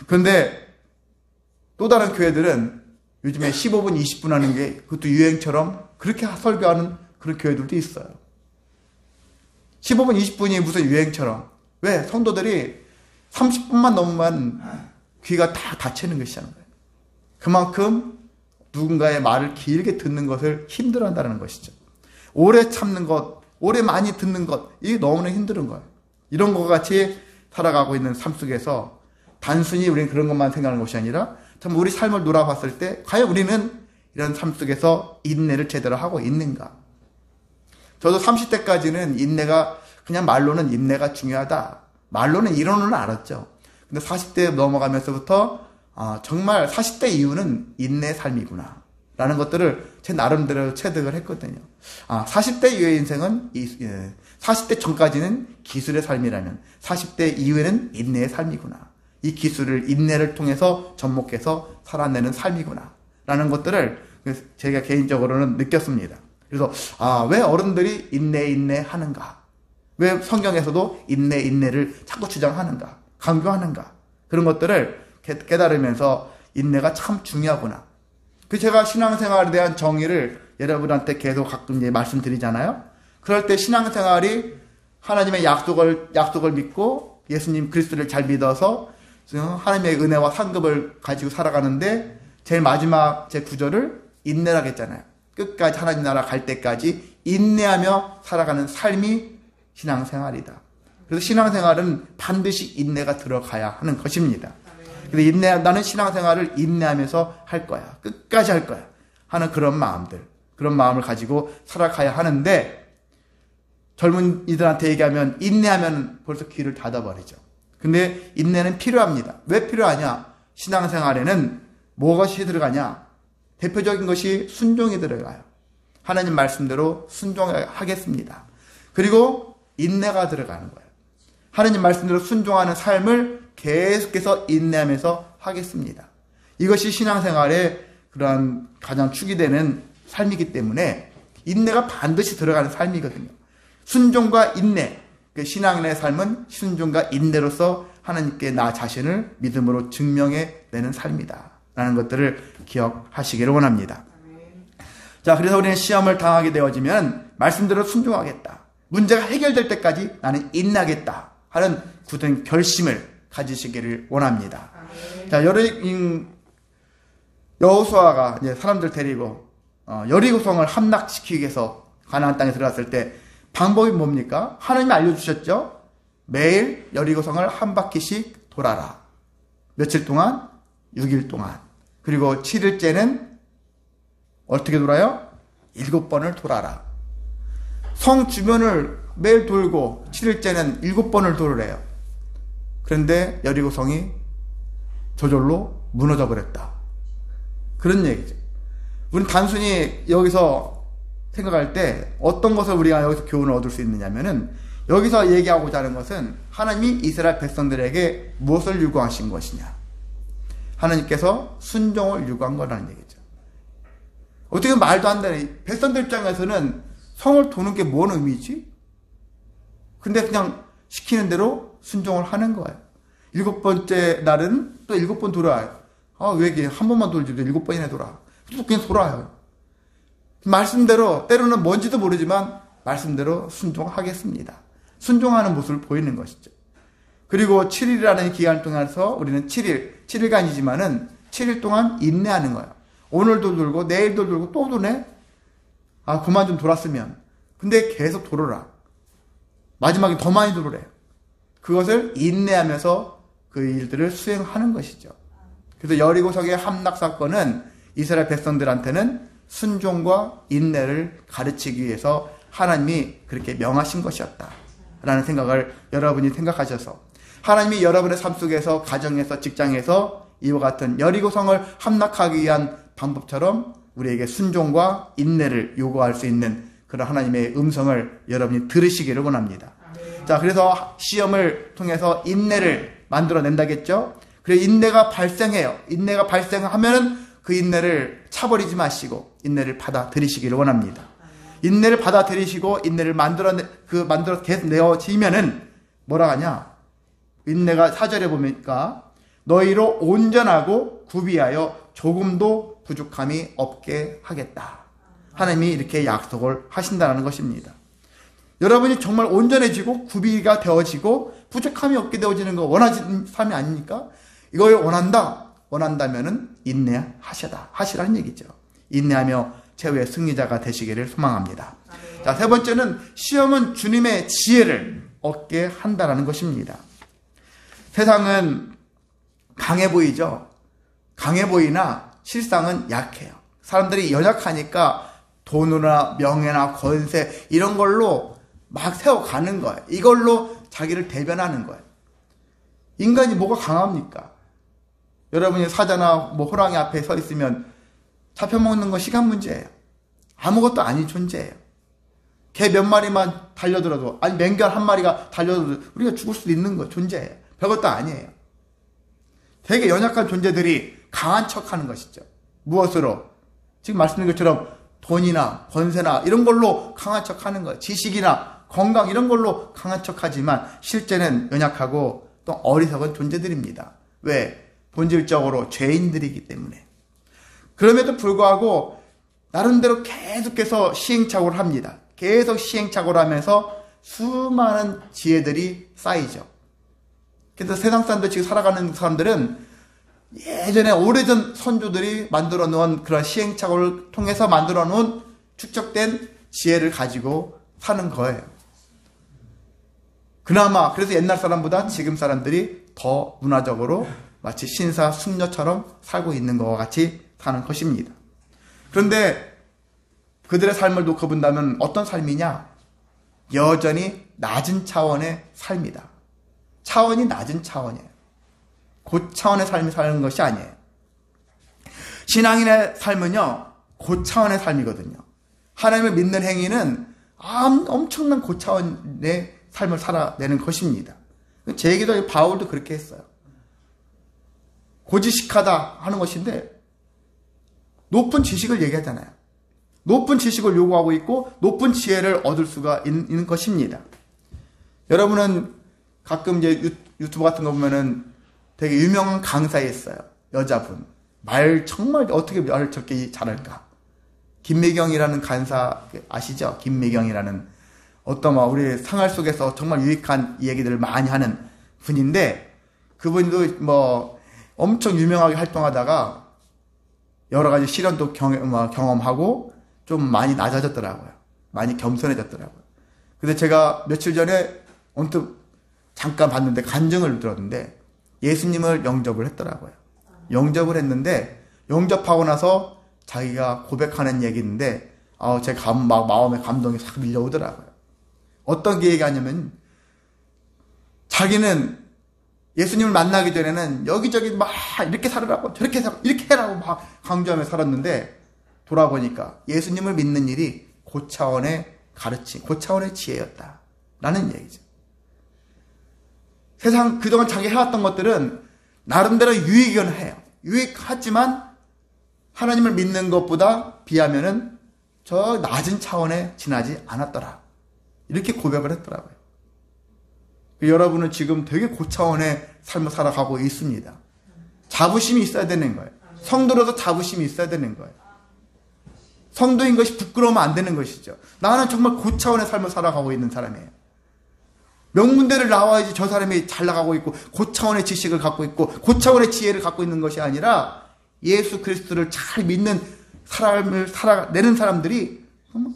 그런데 또 다른 교회들은 요즘에 15분, 20분 하는 게 그것도 유행처럼 그렇게 설교하는 그런 교회들도 있어요. 15분, 20분이 무슨 유행처럼. 왜? 성도들이 30분만 넘으면 귀가 다 닫히는 것이라는 거예요. 그만큼 누군가의 말을 길게 듣는 것을 힘들어한다는 것이죠. 오래 참는 것, 오래 많이 듣는 것, 이게 너무나 힘든 거예요. 이런 것과 같이 살아가고 있는 삶 속에서 단순히 우리는 그런 것만 생각하는 것이 아니라 참 우리 삶을 돌아봤을 때 과연 우리는 이런 삶 속에서 인내를 제대로 하고 있는가? 저도 30대까지는 인내가 그냥 말로는 인내가 중요하다. 말로는 이론은 알았죠. 근데 40대 넘어가면서부터 정말 40대 이후는 인내의 삶이구나 라는 것들을 제 나름대로 체득을 했거든요. 40대 이후의 인생은 40대 전까지는 기술의 삶이라면 40대 이후에는 인내의 삶이구나. 이 기술을 인내를 통해서 접목해서 살아내는 삶이구나 라는 것들을 제가 개인적으로는 느꼈습니다. 그래서 왜 어른들이 인내 하는가? 왜 성경에서도 인내를 자꾸 주장하는가? 강조하는가? 그런 것들을 깨달으면서 인내가 참 중요하구나. 제가 신앙생활에 대한 정의를 여러분한테 계속 가끔 말씀드리잖아요. 그럴 때 신앙생활이 하나님의 약속을 믿고 예수님 그리스도를 잘 믿어서 하나님의 은혜와 상급을 가지고 살아가는데 제일 마지막 제 구절을 인내라고 했잖아요. 끝까지 하나님 나라 갈 때까지 인내하며 살아가는 삶이 신앙생활이다. 그래서 신앙생활은 반드시 인내가 들어가야 하는 것입니다. 그래서 나는 신앙생활을 인내하면서 할 거야. 끝까지 할 거야. 하는 그런 마음을 가지고 살아가야 하는데 젊은 이들한테 얘기하면 인내하면 벌써 귀를 닫아버리죠. 근데 인내는 필요합니다. 왜 필요하냐? 신앙생활에는 무엇이 들어가냐? 대표적인 것이 순종이 들어가요. 하나님 말씀대로 순종하겠습니다. 그리고 인내가 들어가는 거예요. 하나님 말씀대로 순종하는 삶을 계속해서 인내하면서 하겠습니다. 이것이 신앙생활의 그러한 가장 축이 되는 삶이기 때문에 인내가 반드시 들어가는 삶이거든요. 순종과 인내, 그 신앙인의 삶은 순종과 인내로서 하나님께 나 자신을 믿음으로 증명해내는 삶이다 라는 것들을 기억하시기를 원합니다. 자, 그래서 우리는 시험을 당하게 되어지면 말씀대로 순종하겠다, 문제가 해결될 때까지 나는 인내하겠다 하는 굳은 결심을 가지시기를 원합니다. 자, 여호수아가 이제 사람들 데리고 여리고성을 함락시키기 위해서 가나안 땅에 들어갔을 때 방법이 뭡니까? 하나님이 알려주셨죠. 매일 여리고성을 한 바퀴씩 돌아라. 며칠 동안? 6일 동안. 그리고 7일째는 어떻게 돌아요? 7번을 돌아라. 성 주변을 매일 돌고 7일째는 7번을 돌으래요. 그런데 여리고성이 저절로 무너져 버렸다. 그런 얘기죠. 우리는 단순히 여기서 생각할 때 어떤 것을 우리가 여기서 교훈을 얻을 수 있느냐면은, 여기서 얘기하고자 하는 것은 하나님이 이스라엘 백성들에게 무엇을 요구하신 것이냐. 하나님께서 순종을 요구한 거라는 얘기죠. 어떻게 보면 말도 안 되는, 백성들 입장에서는 성을 도는 게 뭔 의미지? 근데 그냥 시키는 대로 순종을 하는 거예요. 7번째 날은 또 7번 돌아요. 왜 이게 한 번만 돌지도 7번이나 돌아. 또 그냥 돌아요. 말씀대로, 때로는 뭔지도 모르지만 말씀대로 순종하겠습니다. 순종하는 모습을 보이는 것이죠. 그리고 7일이라는 기간 동안에서 우리는 7일간이지만은 7일 동안 인내하는 거예요. 오늘도 돌고 내일도 돌고 또 도네? 그만 좀 돌았으면. 근데 계속 돌아라. 마지막에 더 많이 돌으래요. 그것을 인내하면서 그 일들을 수행하는 것이죠. 그래서 여리고성의 함락 사건은 이스라엘 백성들한테는 순종과 인내를 가르치기 위해서 하나님이 그렇게 명하신 것이었다 라는 생각을 여러분이 생각하셔서, 하나님이 여러분의 삶 속에서, 가정에서, 직장에서 이와 같은 여리고성을 함락하기 위한 방법처럼 우리에게 순종과 인내를 요구할 수 있는 그런 하나님의 음성을 여러분이 들으시기를 원합니다. 자, 그래서 시험을 통해서 인내를 만들어낸다겠죠. 그래, 인내가 발생해요. 인내가 발생하면은 그 인내를 차버리지 마시고 인내를 받아들이시기를 원합니다. 인내를 받아들이시고 인내를 만들어 계속 내어지면은 뭐라 하냐? 인내가 4절에 보니까 너희로 온전하고 구비하여 조금도 부족함이 없게 하겠다. 하나님이 이렇게 약속을 하신다는 것입니다. 여러분이 정말 온전해지고 구비가 되어지고 부족함이 없게 되어지는 거 원하시는 삶이 아닙니까? 이걸 원한다면은 인내하시라는 얘기죠. 인내하며 최후의 승리자가 되시기를 소망합니다. 자, 세 번째는 시험은 주님의 지혜를 얻게 한다는 것입니다. 세상은 강해 보이죠. 강해 보이나 실상은 약해요. 사람들이 연약하니까 돈이나 명예나 권세 이런 걸로 막 세워가는 거예요. 이걸로 자기를 대변하는 거예요. 인간이 뭐가 강합니까? 여러분이 사자나 호랑이 앞에 서 있으면 잡혀먹는 건 시간 문제예요. 아무것도 아닌 존재예요. 개 몇 마리만 달려들어도, 아니 맹견 한 마리가 달려들어도 우리가 죽을 수도 있는 거 존재예요. 별것도 아니에요. 되게 연약한 존재들이 강한 척하는 것이죠. 무엇으로? 지금 말씀드린 것처럼 돈이나 권세나 이런 걸로 강한 척하는 거예요. 지식이나 건강 이런 걸로 강한 척하지만 실제는 연약하고 또 어리석은 존재들입니다. 왜? 본질적으로 죄인들이기 때문에. 그럼에도 불구하고 나름대로 계속해서 시행착오를 합니다. 계속 시행착오를 하면서 수많은 지혜들이 쌓이죠. 그래서 세상 사람들, 지금 살아가는 사람들은 예전에 오래전 선조들이 만들어 놓은 그런 시행착오를 통해서 만들어 놓은 축적된 지혜를 가지고 사는 거예요. 그나마 그래서 옛날 사람보다 지금 사람들이 더 문화적으로 마치 신사 숙녀처럼 살고 있는 것과 같이 사는 것입니다. 그런데 그들의 삶을 놓고 본다면 어떤 삶이냐? 여전히 낮은 차원의 삶이다. 차원이 낮은 차원이에요. 고차원의 삶을 사는 것이 아니에요. 신앙인의 삶은요, 고차원의 삶이거든요. 하나님을 믿는 행위는 엄청난 고차원의 삶을 살아내는 것입니다. 제 얘기도 바울도 그렇게 했어요. 고지식하다 하는 것인데 높은 지식을 얘기하잖아요. 높은 지식을 요구하고 있고 높은 지혜를 얻을 수가 있는 것입니다. 여러분은 가끔 이제 유튜브 같은 거 보면은 되게 유명한 강사에 있어요. 여자분. 말 정말 어떻게 말을 저렇게 잘할까? 김미경이라는 강사 아시죠? 김미경이라는 어떤 우리 생활 속에서 정말 유익한 얘기들을 많이 하는 분인데, 그분도 뭐 엄청 유명하게 활동하다가 여러 가지 시련도 경험하고 좀 많이 낮아졌더라고요. 많이 겸손해졌더라고요. 근데 제가 며칠 전에 언뜻 잠깐 봤는데 간증을 들었는데 예수님을 영접을 했더라고요. 영접을 했는데 영접하고 나서 자기가 고백하는 얘기인데 제 마음에 감동이 싹 밀려오더라고요. 어떤 게 얘기하냐면 자기는 예수님을 만나기 전에는 여기저기 막 이렇게 살으라고 저렇게 이렇게 해라고 막 강조하며 살았는데 돌아보니까 예수님을 믿는 일이 고차원의 가르침, 고차원의 지혜였다 라는 얘기죠. 세상 그동안 자기 해왔던 것들은 나름대로 유익은 해요. 유익하지만 하나님을 믿는 것보다 비하면은 저 낮은 차원에 지나지 않았더라. 이렇게 고백을 했더라고요. 여러분은 지금 되게 고차원의 삶을 살아가고 있습니다. 자부심이 있어야 되는 거예요. 성도로서 자부심이 있어야 되는 거예요. 성도인 것이 부끄러우면 안 되는 것이죠. 나는 정말 고차원의 삶을 살아가고 있는 사람이에요. 명문대를 나와야지 저 사람이 잘 나가고 있고 고차원의 지식을 갖고 있고 고차원의 지혜를 갖고 있는 것이 아니라 예수 그리스도를 잘 믿는 삶을 살아내는 사람들이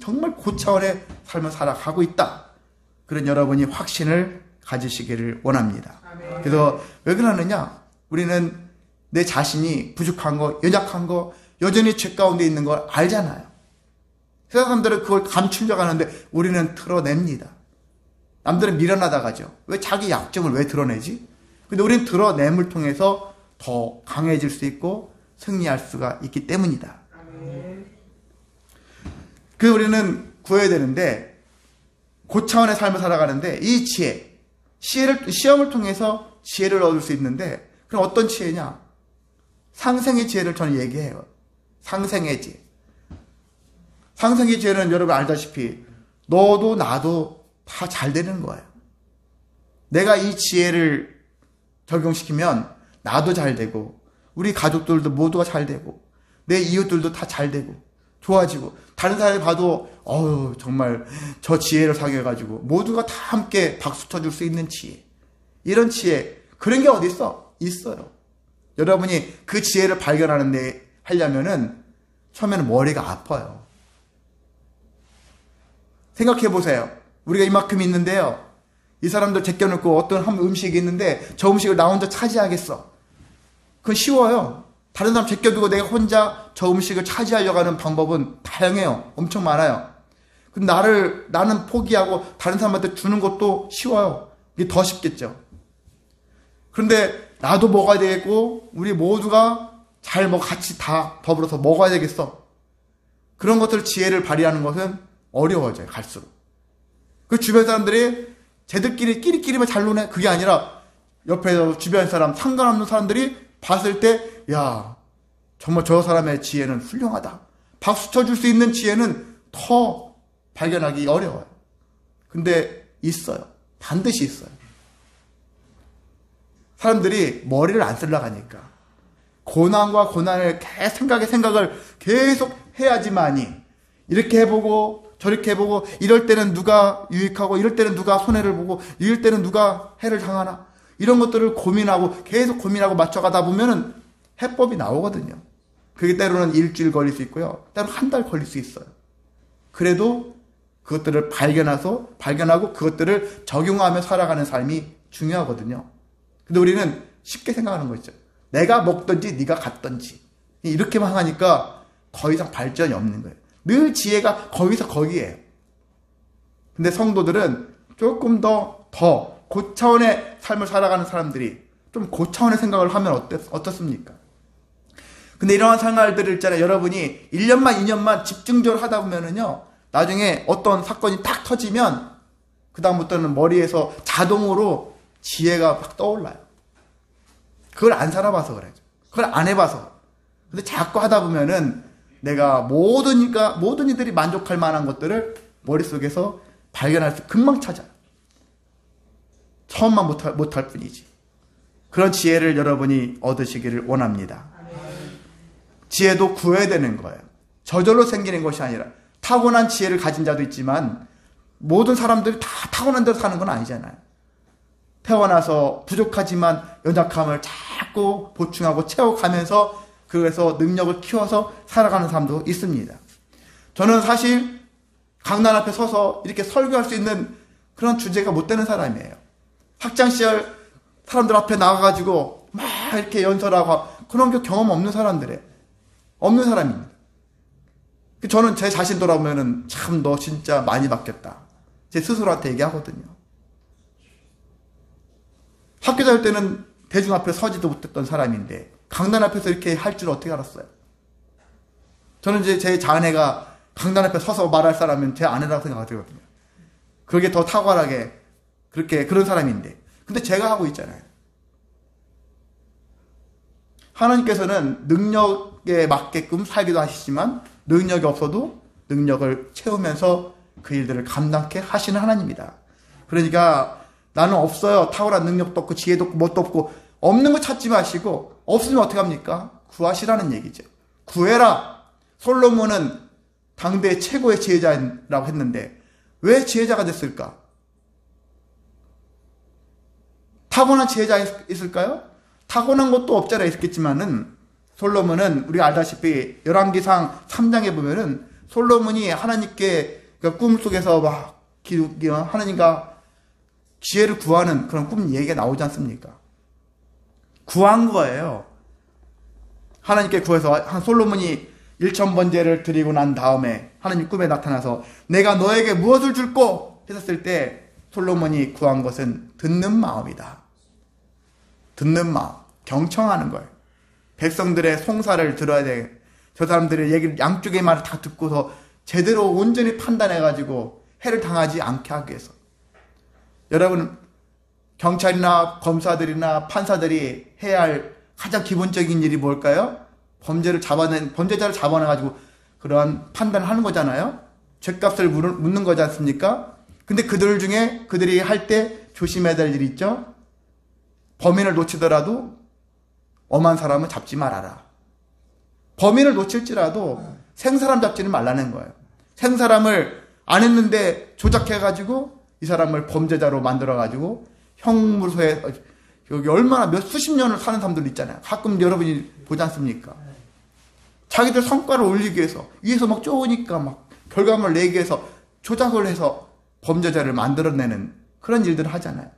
정말 고차원의 삶을 살아가고 있다. 그런 여러분이 확신을 가지시기를 원합니다. 그래서 왜 그러느냐? 우리는 내 자신이 부족한 거, 연약한 거, 여전히 죄 가운데 있는 걸 알잖아요. 세상 사람들은 그걸 감추려고 하는데 우리는 드러냅니다. 남들은 미련하다 가죠. 왜 자기 약점을 왜 드러내지? 근데 우리는 드러냄을 통해서 더 강해질 수 있고 승리할 수가 있기 때문이다. 그 우리는 구해야 되는데 고차원의 삶을 살아가는데 이 지혜, 시험을 통해서 지혜를 얻을 수 있는데 그럼 어떤 지혜냐? 상생의 지혜를 저는 얘기해요. 상생의 지혜. 상생의 지혜는 여러분 알다시피 너도 나도 다 잘 되는 거예요. 내가 이 지혜를 적용시키면 나도 잘 되고 우리 가족들도 모두가 잘 되고 내 이웃들도 다 잘 되고 좋아지고 다른 사람이 봐도 정말 저 지혜를 사귀어가지고 모두가 다 함께 박수 쳐줄 수 있는 지혜. 이런 지혜 그런 게 어디 있어? 있어요. 여러분이 그 지혜를 발견하는데 하려면은 처음에는 머리가 아파요. 생각해 보세요. 우리가 이만큼 있는데요. 이 사람들 제껴놓고 어떤 한 음식이 있는데 저 음식을 나 혼자 차지하겠어. 그건 쉬워요. 다른 사람 제껴두고 내가 혼자 저 음식을 차지하려고 하는 방법은 다양해요. 엄청 많아요. 근데 나는 포기하고 다른 사람한테 주는 것도 쉬워요. 이게 더 쉽겠죠. 그런데 나도 먹어야 되겠고 우리 모두가 같이 다 더불어서 먹어야 되겠어. 그런 것들 지혜를 발휘하는 것은 어려워져요. 갈수록. 그 주변 사람들이 끼리끼리만 잘 노네. 그게 아니라 옆에서 주변 사람 상관없는 사람들이 봤을 때 야 정말 저 사람의 지혜는 훌륭하다. 박수 쳐줄 수 있는 지혜는 더 발견하기 어려워요. 근데 있어요. 반드시 있어요. 사람들이 머리를 안 쓰려고 하니까 고난과 고난을 생각을 계속 해야지만이 이렇게 해보고 저렇게 해보고 이럴 때는 누가 유익하고 이럴 때는 누가 손해를 보고 이럴 때는 누가 해를 당하나 이런 것들을 계속 고민하고 맞춰가다 보면은 해법이 나오거든요. 그게 때로는 일주일 걸릴 수 있고요. 때로는 한 달 걸릴 수 있어요. 그래도 그것들을 발견하고 그것들을 적용하며 살아가는 삶이 중요하거든요. 근데 우리는 쉽게 생각하는 거 있죠. 내가 먹든지 네가 갖든지 이렇게만 하니까 더 이상 발전이 없는 거예요. 늘 지혜가 거기서 거기에요. 근데 성도들은 조금 더 고차원의 삶을 살아가는 사람들이 좀 고차원의 생각을 하면 어떻습니까? 근데 이러한 생활들을 있잖아요. 여러분이 1년만 2년만 집중적으로 하다 보면은요. 나중에 어떤 사건이 딱 터지면 그다음부터는 머리에서 자동으로 지혜가 막 떠올라요. 그걸 안 살아봐서 그래요. 그걸 안 해봐서. 근데 자꾸 하다 보면은 내가 모든 이들이 만족할 만한 것들을 머릿속에서 발견할 수 금방 찾아요. 처음만 못할 뿐이지. 그런 지혜를 여러분이 얻으시기를 원합니다. 지혜도 구해야 되는 거예요. 저절로 생기는 것이 아니라 타고난 지혜를 가진 자도 있지만 모든 사람들이 다 타고난 대로 사는 건 아니잖아요. 태어나서 부족하지만 연약함을 자꾸 보충하고 채워가면서 그래서 능력을 키워서 살아가는 사람도 있습니다. 저는 사실 강단 앞에 서서 이렇게 설교할 수 있는 그런 주제가 못 되는 사람이에요. 학창시절 사람들 앞에 나가가지고 막 이렇게 연설하고 그런 게 경험 없는 사람들이에요. 없는 사람입니다. 저는 제 자신 돌아보면은 참 너 진짜 많이 바뀌었다. 제 스스로한테 얘기하거든요. 학교 다닐 때는 대중 앞에 서지도 못했던 사람인데 강단 앞에서 이렇게 할 줄 어떻게 알았어요? 저는 이제 제 자아내가 강단 앞에 서서 말할 사람은 제 아내라고 생각하거든요. 그게 더 탁월하게 그런 사람인데 근데 제가 하고 있잖아요. 하나님께서는 능력에 맞게끔 살기도 하시지만 능력이 없어도 능력을 채우면서 그 일들을 감당케 하시는 하나님이다. 그러니까 나는 없어요. 탁월한 능력도 없고 지혜도 없고 뭣도 없고 없는 거 찾지 마시고 없으면 어떻게 합니까? 구하시라는 얘기죠. 구해라. 솔로몬은 당대 최고의 지혜자라고 했는데 왜 지혜자가 됐을까? 타고난 지혜자 있을까요? 타고난 것도 없잖아 있겠지만은 솔로몬은 우리가 알다시피 열왕기상 3장에 보면은 솔로몬이 하나님께 꿈속에서 막 하나님과 지혜를 구하는 그런 꿈 얘기가 나오지 않습니까? 구한 거예요. 하나님께 구해서 한 솔로몬이 1000번제를 드리고 난 다음에 하나님 꿈에 나타나서 내가 너에게 무엇을 줄꼬 했었을 때 솔로몬이 구한 것은 듣는 마음이다. 듣는 마음, 경청하는 거예요. 백성들의 송사를 들어야 돼. 저 사람들의 얘기를 양쪽의 말을 다 듣고서 제대로 온전히 판단해가지고 해를 당하지 않게 하기 위해서. 여러분 경찰이나 검사들이나 판사들이 해야 할 가장 기본적인 일이 뭘까요? 범죄자를 잡아내가지고 그러한 판단을 하는 거잖아요. 죗값을 묻는 거지 않습니까? 근데 그들 중에 그들이 할 때 조심해야 될 일이 있죠. 범인을 놓치더라도 엄한 사람은 잡지 말아라. 범인을 놓칠지라도 생사람 잡지는 말라는 거예요. 생사람을 안 했는데 조작해가지고 이 사람을 범죄자로 만들어가지고 형무소에 여기 얼마나 수십 년을 사는 사람들 있잖아요. 가끔 여러분이 보지 않습니까? 자기들 성과를 올리기 위해서 위에서 막 쪼으니까 막 결과물을 내기 위해서 조작을 해서 범죄자를 만들어내는 그런 일들을 하잖아요.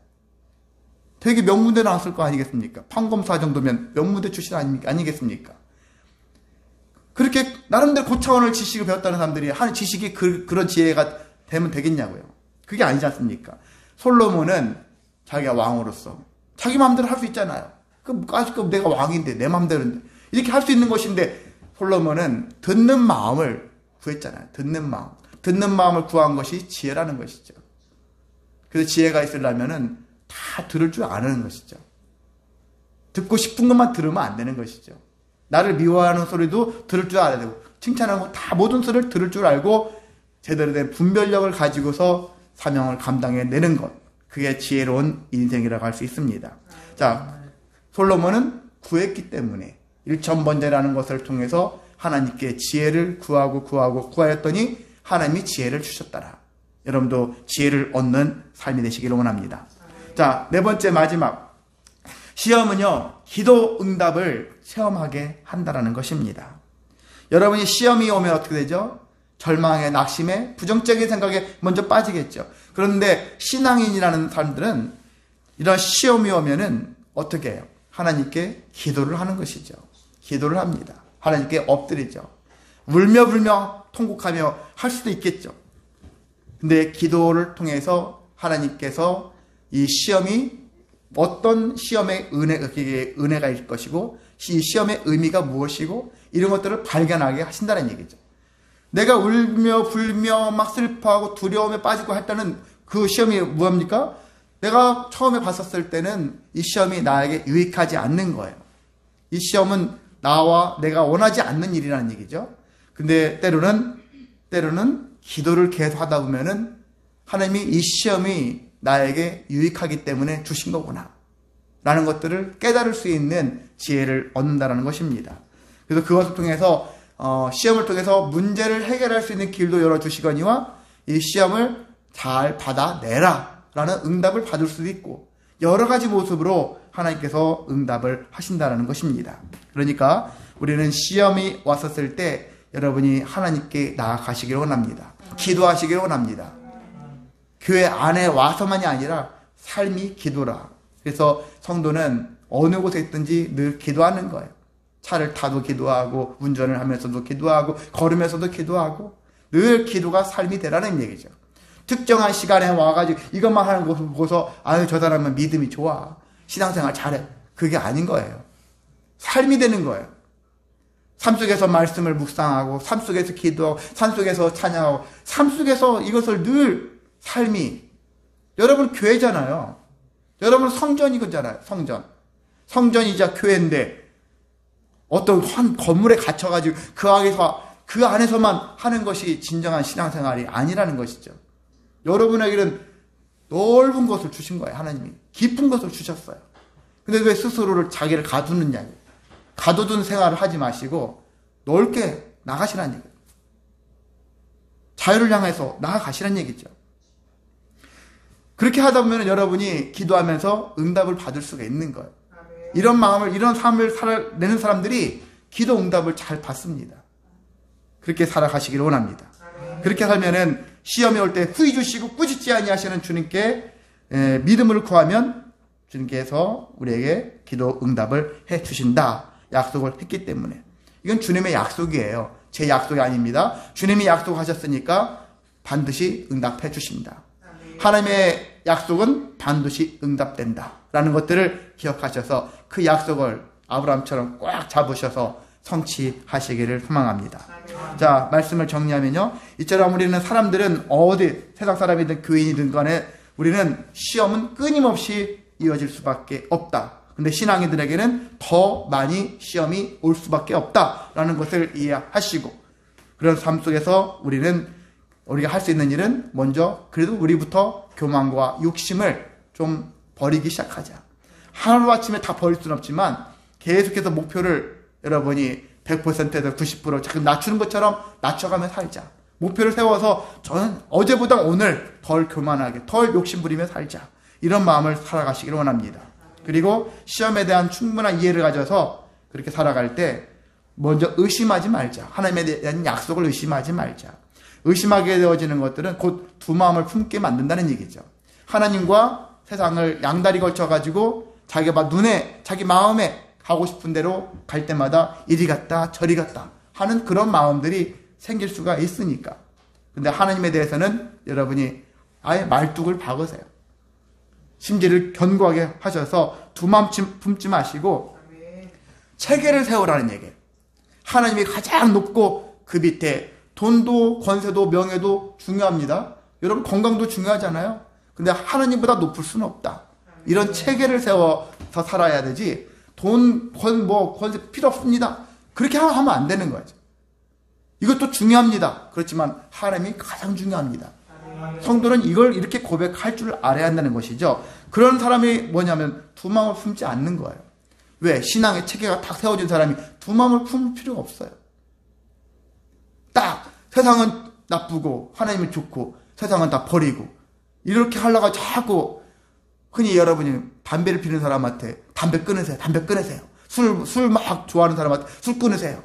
되게 명문대 나왔을 거 아니겠습니까? 판검사 정도면 명문대 출신 아니겠습니까? 그렇게 나름대로 고차원을 지식을 배웠다는 사람들이 하는 지식이 그런 지혜가 되면 되겠냐고요. 그게 아니지 않습니까? 솔로몬은 자기가 왕으로서 자기 마음대로 할 수 있잖아요. 아직까지 내가 왕인데 내 마음대로인데 이렇게 할 수 있는 것인데 솔로몬은 듣는 마음을 구했잖아요. 듣는 마음. 듣는 마음을 구한 것이 지혜라는 것이죠. 그래서 지혜가 있으려면은 다 들을 줄 아는 것이죠. 듣고 싶은 것만 들으면 안 되는 것이죠. 나를 미워하는 소리도 들을 줄 알아야 되고 칭찬하고 다 모든 소리를 들을 줄 알고 제대로 된 분별력을 가지고서 사명을 감당해내는 것. 그게 지혜로운 인생이라고 할 수 있습니다. 자, 솔로몬은 구했기 때문에 1000번제라는 것을 통해서 하나님께 지혜를 구하였더니 하나님이 지혜를 주셨더라. 여러분도 지혜를 얻는 삶이 되시기를 원합니다. 자, 네 번째 마지막. 시험은요, 기도 응답을 체험하게 한다라는 것입니다. 여러분이 시험이 오면 어떻게 되죠? 절망에, 낙심에, 부정적인 생각에 먼저 빠지겠죠. 그런데 신앙인이라는 사람들은 이런 시험이 오면은 어떻게 해요? 하나님께 기도를 하는 것이죠. 기도를 합니다. 하나님께 엎드리죠. 울며 통곡하며 할 수도 있겠죠. 근데 기도를 통해서 하나님께서 이 시험이 어떤 시험의 은혜가 있을 것이고 이 시험의 의미가 무엇이고 이런 것들을 발견하게 하신다는 얘기죠. 내가 울며 불며 막 슬퍼하고 두려움에 빠지고 했다는 그 시험이 뭐합니까? 내가 처음에 봤었을 때는 이 시험이 나에게 유익하지 않는 거예요. 이 시험은 나와 내가 원하지 않는 일이라는 얘기죠. 근데 때로는 기도를 계속 하다 보면은 하나님이 이 시험이 나에게 유익하기 때문에 주신 거구나 라는 것들을 깨달을 수 있는 지혜를 얻는다는 것입니다. 그래서 그것을 통해서 시험을 통해서 문제를 해결할 수 있는 길도 열어주시거니와 이 시험을 잘 받아내라 라는 응답을 받을 수도 있고 여러 가지 모습으로 하나님께서 응답을 하신다는 것입니다. 그러니까 우리는 시험이 왔었을 때 여러분이 하나님께 나아가시기를 원합니다. 기도하시기를 원합니다. 교회 안에 와서만이 아니라 삶이 기도라. 그래서 성도는 어느 곳에 있든지 늘 기도하는 거예요. 차를 타도 기도하고 운전을 하면서도 기도하고 걸으면서도 기도하고 늘 기도가 삶이 되라는 얘기죠. 특정한 시간에 와가지고 이것만 하는 것을 보고서 아유 저 사람은 믿음이 좋아 신앙생활 잘해 그게 아닌 거예요. 삶이 되는 거예요. 삶 속에서 말씀을 묵상하고 삶 속에서 기도하고 삶 속에서 찬양하고 삶 속에서 이것을 늘 삶이 여러분 교회잖아요. 여러분 성전이잖아요. 성전이자 교회인데 어떤 한 건물에 갇혀가지고 그 안에서만 하는 것이 진정한 신앙생활이 아니라는 것이죠. 여러분에게는 넓은 것을 주신 거예요. 하나님이 깊은 것을 주셨어요. 근데 왜 스스로를 자기를 가두느냐. 가둬둔 생활을 하지 마시고 넓게 나가시라는 얘기예요. 자유를 향해서 나아가시라는 얘기죠. 그렇게 하다 보면 여러분이 기도하면서 응답을 받을 수가 있는 거예요. 이런 마음을, 이런 삶을 살아내는 사람들이 기도 응답을 잘 받습니다. 그렇게 살아가시기를 원합니다. 그렇게 살면은 시험이 올 때 후히 주시고 꾸짖지 아니하시는 주님께 믿음을 구하면 주님께서 우리에게 기도 응답을 해 주신다. 약속을 했기 때문에. 이건 주님의 약속이에요. 제 약속이 아닙니다. 주님이 약속하셨으니까 반드시 응답해 주신다. 하나님의 약속은 반드시 응답된다. 라는 것들을 기억하셔서 그 약속을 아브라함처럼 꽉 잡으셔서 성취하시기를 소망합니다. 자, 말씀을 정리하면요. 이처럼 우리는 사람들은 세상 사람이든 교인이든 간에 우리는 시험은 끊임없이 이어질 수밖에 없다. 근데 신앙인들에게는 더 많이 시험이 올 수밖에 없다라는 것을 이해하시고 그런 삶 속에서 우리가 할 수 있는 일은 먼저 그래도 우리부터 교만과 욕심을 좀 버리기 시작하자. 하루아침에 다 버릴 수는 없지만 계속해서 목표를 여러분이 100%에서 90% 자꾸 낮추는 것처럼 낮춰가며 살자. 목표를 세워서 저는 어제보다 오늘 덜 교만하게 덜 욕심부리며 살자. 이런 마음을 살아가시기를 원합니다. 그리고 시험에 대한 충분한 이해를 가져서 그렇게 살아갈 때 먼저 의심하지 말자. 하나님에 대한 약속을 의심하지 말자. 의심하게 되어지는 것들은 곧 두 마음을 품게 만든다는 얘기죠. 하나님과 세상을 양다리 걸쳐가지고 자기 마음에 가고 싶은 대로 갈 때마다 이리 갔다 저리 갔다 하는 그런 마음들이 생길 수가 있으니까. 근데 하나님에 대해서는 여러분이 아예 말뚝을 박으세요. 심지를 견고하게 하셔서 두 마음 품지 마시고 체계를 세우라는 얘기예요. 하나님이 가장 높고 그 밑에 돈도 권세도 명예도 중요합니다. 여러분 건강도 중요하잖아요. 근데 하나님보다 높을 수는 없다. 이런 체계를 세워서 살아야 되지 권세 필요 없습니다. 그렇게 하면 안 되는 거죠. 이것도 중요합니다. 그렇지만 하나님이 가장 중요합니다. 성도는 이걸 이렇게 고백할 줄 알아야 한다는 것이죠. 그런 사람이 뭐냐면 두 마음을 품지 않는 거예요. 왜? 신앙의 체계가 딱 세워진 사람이 두 마음을 품을 필요가 없어요. 딱 세상은 나쁘고 하나님은 좋고 세상은 다 버리고 이렇게 하려고 자꾸 흔히 여러분이 담배를 피우는 사람한테 담배 끊으세요. 담배 끊으세요. 술 막 좋아하는 사람한테 술 끊으세요.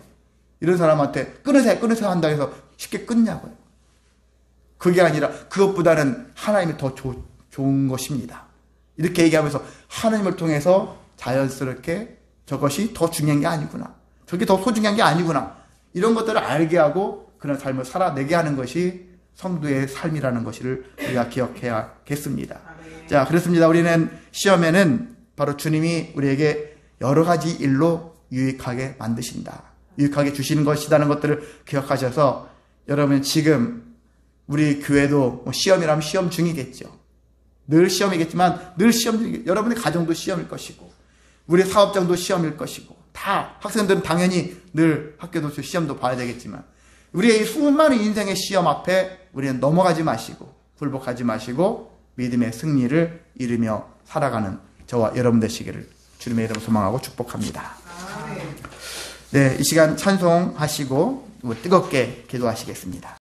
이런 사람한테 끊으세요 한다 해서 쉽게 끊냐고요. 그게 아니라 그것보다는 하나님이 더 좋은 것입니다. 이렇게 얘기하면서 하나님을 통해서 자연스럽게 저것이 더 중요한 게 아니구나. 저게 더 소중한 게 아니구나. 이런 것들을 알게 하고 그런 삶을 살아내게 하는 것이 성도의 삶이라는 것을 우리가 기억해야겠습니다. 자, 그렇습니다. 우리는 시험에는 바로 주님이 우리에게 여러 가지 일로 유익하게 만드신다. 유익하게 주시는 것이라는 것들을 기억하셔서 여러분 지금 우리 교회도 시험이라면 시험 중이겠죠. 늘 시험이겠지만 늘 시험 중이겠죠. 여러분의 가정도 시험일 것이고 우리 사업장도 시험일 것이고 다 학생들은 당연히 늘 학교도 시험도 봐야 되겠지만 우리의 이 수많은 인생의 시험 앞에 우리는 넘어가지 마시고 굴복하지 마시고 믿음의 승리를 이루며 살아가는 저와 여러분 되시기를 주님의 이름으로 소망하고 축복합니다. 네, 이 시간 찬송하시고 뜨겁게 기도하시겠습니다.